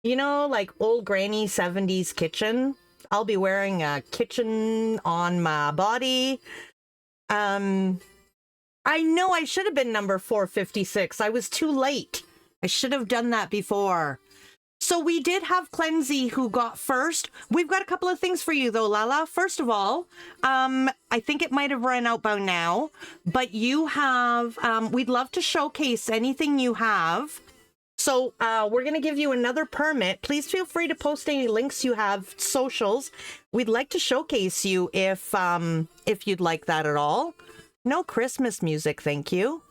You know, like old granny 70s kitchen. I'll be wearing a kitchen on my body. I know I should have been number 456. I was too late. I should have done that before. So we did have Cleansey who got first. We've got a couple of things for you though, Lala. First of all, I think it might have run out by now, but you have, we'd love to showcase anything you have. So we're going to give you another permit. Please feel free to post any links you have, socials. We'd like to showcase you if you'd like that at all. No Christmas music, thank you.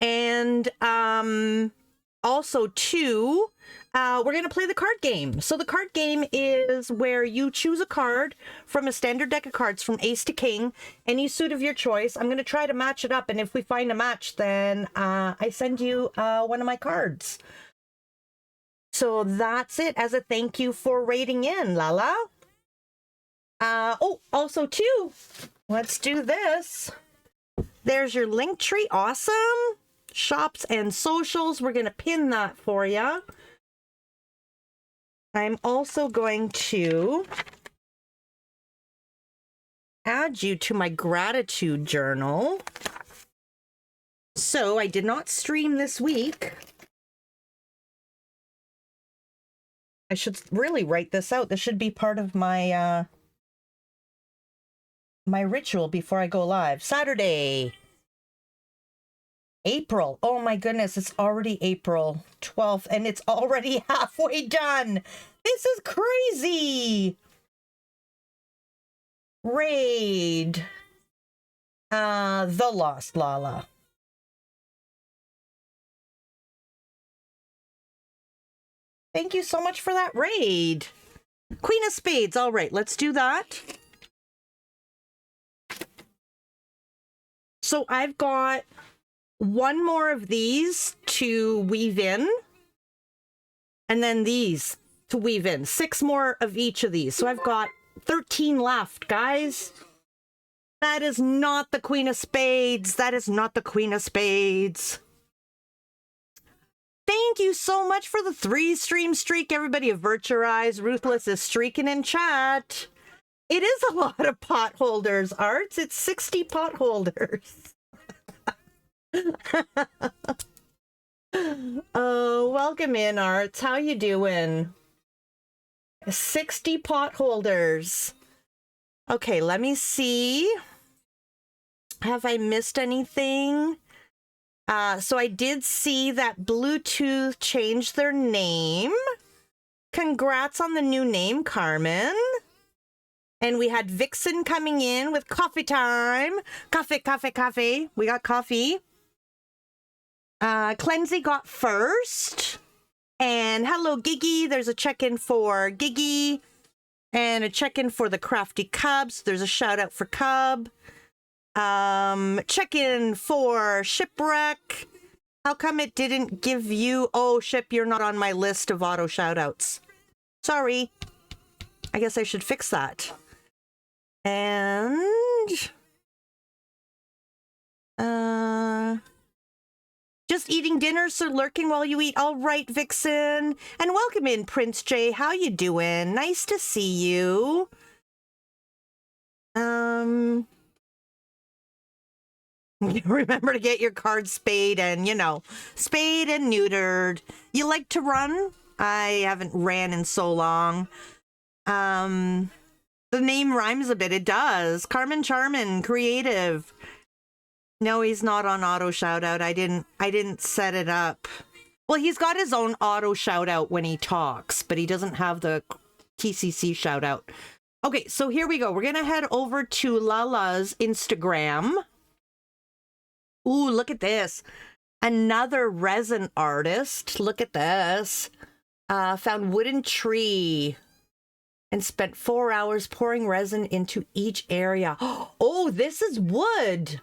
And also, too, we're going to play the card game. So the card game is where you choose a card from a standard deck of cards from ace to king, any suit of your choice. I'm going to try to match it up, and if we find a match, then I send you one of my cards. So that's it as a thank you for rating in, Lala. Oh, also, too, let's do this. There's your link tree. Awesome. Shops and socials. We're going to pin that for you. I'm also going to add you to my gratitude journal. So I did not stream this week. I should really write this out. This should be part of my my ritual before I go live. Saturday, April. Oh my goodness, it's already April 12th and it's already halfway done. This is crazy. Raid. The Lost Lala. Thank you so much for that raid. Queen of Spades. All right, let's do that. So I've got one more of these to weave in, and then these to weave in. 6 more of each of these. So I've got 13 left, guys. That is not the Queen of Spades. That is not the Queen of Spades. Thank you so much for the 3-stream streak. Everybody, avert your eyes. Ruthless is streaking in chat. It is a lot of pot holders, Arts. It's 60 pot holders. Oh, welcome in, Arts. How you doing? 60 pot holders. Okay, let me see. Have I missed anything? So I did see that Bluetooth changed their name. Congrats on the new name, Carmen. And we had Vixen coming in with coffee time. Coffee, coffee, coffee. We got coffee. Cleansey got first. And hello, Giggy. There's a check-in for Giggy. And a check-in for the Crafty Cubs. There's a shout-out for Cub. Check-in for Shipwreck. How come it didn't give you... Oh, Ship, you're not on my list of auto shout-outs. Sorry. I guess I should fix that. And... just eating dinner, so lurking while you eat. All right, Vixen. And welcome in, Prince J. How you doing? Nice to see you. Remember to get your card spayed and, you know, spayed and neutered. You like to run? I haven't ran in so long. The name rhymes a bit. It does. Carmen Charmin, creative. No, he's not on auto shout out. I didn't set it up. Well, he's got his own auto shout out when he talks, but he doesn't have the TCC shout out. Okay, so here we go. We're going to head over to Lala's Instagram. Ooh, look at this. Another resin artist. Look at this. Found wooden tree and spent 4 hours pouring resin into each area. Oh, this is wood.